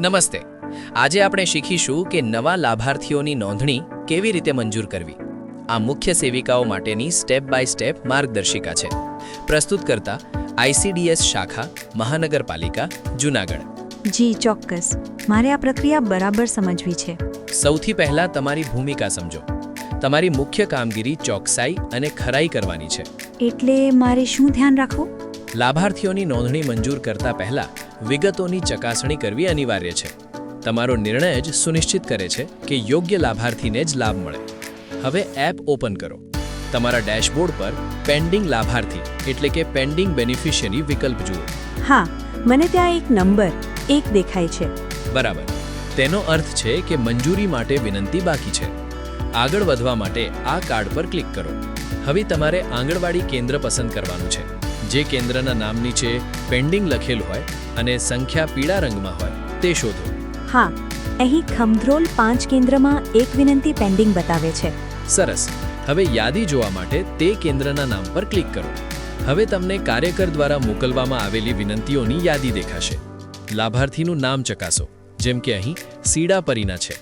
નમસ્તે. આજે આપણે શીખીશું કે નવા લાભાર્થીઓની નોંધણી કેવી રીતે મંજૂર કરવી. આ મુખ્ય સેવિકાઓ માટેની સ્ટેપ બાય સ્ટેપ માર્ગદર્શિકા છે. પ્રસ્તુત કરતા ICDS શાખા મહાનગરપાલિકા જૂનાગઢ. જી ચોક્કસ, મારે આ પ્રક્રિયા બરાબર સમજવી છે. સૌથી પહેલા તમારી ભૂમિકા સમજો. તમારી મુખ્ય કામગીરી ચોકસાઈ અને ખરાઈ કરવાની છે. એટલે મારે શું ધ્યાન રાખવું? લાભાર્થીઓની નોંધણી મંજૂર કરતા પહેલા વિગતોની ચકાસણી કરવી અનિવાર્ય છે. તમારો નિર્ણય જ સુનિશ્ચિત કરે છે કે યોગ્ય લાભાર્થીને જ લાભ મળે. હવે એપ ઓપન કરો. તમારા ડેશબોર્ડ પર પેન્ડિંગ લાભાર્થી એટલે કે પેન્ડિંગ બેનિફિશિયરી વિકલ્પ જુઓ. હા, મને ત્યાં એક નંબર 1 દેખાય છે. બરાબર. તેનો અર્થ છે કે મંજૂરી માટે વિનંતી બાકી છે. આગળ વધવા માટે આ કાર્ડ પર ક્લિક કરો. હવે તમારે આંગણવાડી કેન્દ્ર પસંદ કરવાનું છે. જે કેન્દ્રના નામ નીચે પેન્ડિંગ લખેલ હોય અને સંખ્યા પીળા રંગમાં હોય તે શોધો. હા, અહીં ખમધ્રોલ 5 કેન્દ્રમાં એક વિનંતી પેન્ડિંગ બતાવે છે. સરસ. હવે યાદી જોવા માટે તે કેન્દ્રના નામ પર ક્લિક કરો. હવે તમને કાર્યકર દ્વારા મોકલવામાં આવેલી વિનંતીઓની યાદી દેખાશે. લાભાર્થીનું નામ ચકાસો. જેમ કે અહીં સીડા પરીના છે.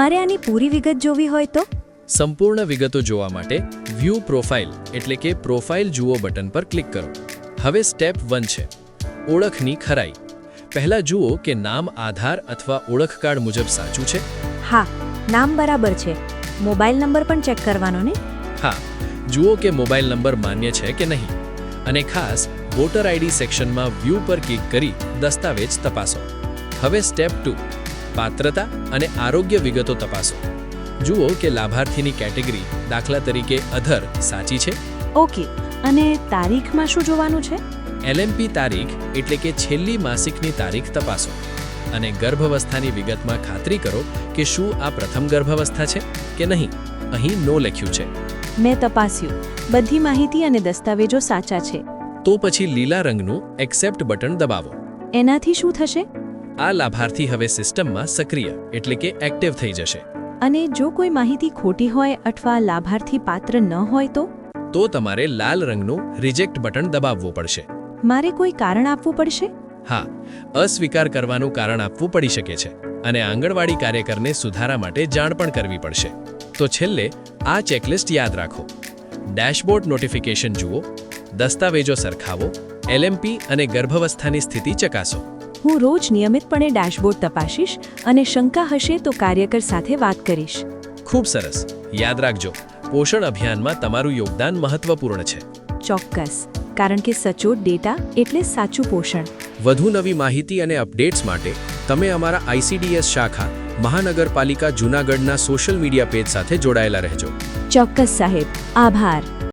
મારે આની પૂરી વિગત જોવી હોય તો? સંપૂર્ણ વિગતો જોવા માટે વ્યૂ પ્રોફાઇલ એટલે કે પ્રોફાઇલ જુઓ બટન પર ક્લિક કરો. હવે સ્ટેપ 1 છે ઓળખની ખરાઈ. પહેલા જુઓ કે નામ આધાર અથવા ઓળખ કાર્ડ મુજબ સાચું છે. હા, નામ બરાબર છે. મોબાઈલ નંબર પણ ચેક કરવાનો ને? હા, જુઓ કે મોબાઈલ નંબર માન્ય છે કે નહીં. અને ખાસ વોટર ID સેક્શનમાં વ્યૂ પર ક્લિક કરી દસ્તાવેજ તપાસો. હવે સ્ટેપ 2 પાત્રતા અને આરોગ્ય વિગતો તપાસો. જુઓ કે લાભાર્થીની કેટેગરી દાખલા તરીકે અધર સાચી છે. ઓકે, અને તારીખમાં શું જોવાનું છે? LMP તારીખ એટલે કે છેલ્લી માસિકની તારીખ તપાસો. અને ગર્ભાવસ્થાની વિગતમાં ખાતરી કરો કે શું આ પ્રથમ ગર્ભાવસ્થા છે કે નહીં. અહીં નો લખ્યું છે. મેં તપાસ્યું, બધી માહિતી અને દસ્તાવેજો સાચા છે. તો પછી લીલા રંગનું એક્સેપ્ટ બટન દબાવો. એનાથી શું થશે? આ લાભાર્થી હવે સિસ્ટમમાં સક્રિય એટલે કે એક્ટિવ થઈ જશે. અને જો કોઈ માહિતી ખોટી હોય અથવા લાભાર્થી પાત્ર ન હોય તો તમારે લાલ રંગનું રિજેક્ટ બટન દબાવવું પડશે. મારે કોઈ કારણ આપવું પડશે? હા, અસ્વીકાર કરવાનું કારણ આપવું પડી શકે છે અને આંગણવાડી કાર્યકરને સુધારા માટે જાણ પણ કરવી પડશે. તો છેલ્લે આ ચેકલિસ્ટ યાદ રાખો. ડેશબોર્ડ નોટિફિકેશન જુઓ, દસ્તાવેજો સરખાવો, LMP અને ગર્ભાવસ્થાની સ્થિતિ ચકાસો. હું રોજ નિયમિતપણે ડેશબોર્ડ તપાસીશ અને શંકા હશે તો કાર્યકર સાથે વાત કરીશ. ખૂબ સરસ. યાદ રાખજો, પોષણ અભિયાનમાં તમારું યોગદાન મહત્વપૂર્ણ છે. ચોક્કસ, કારણ કે સચોટ ડેટા એટલે સાચું પોષણ. વધુ નવી માહિતી અને અપડેટ્સ માટે તમે અમારા ICDS શાખા મહાનગરપાલિકા જૂનાગઢના સોશિયલ મીડિયા પેજ સાથે જોડાયેલા રહેજો. ચોક્કસ સાહેબ, આભાર.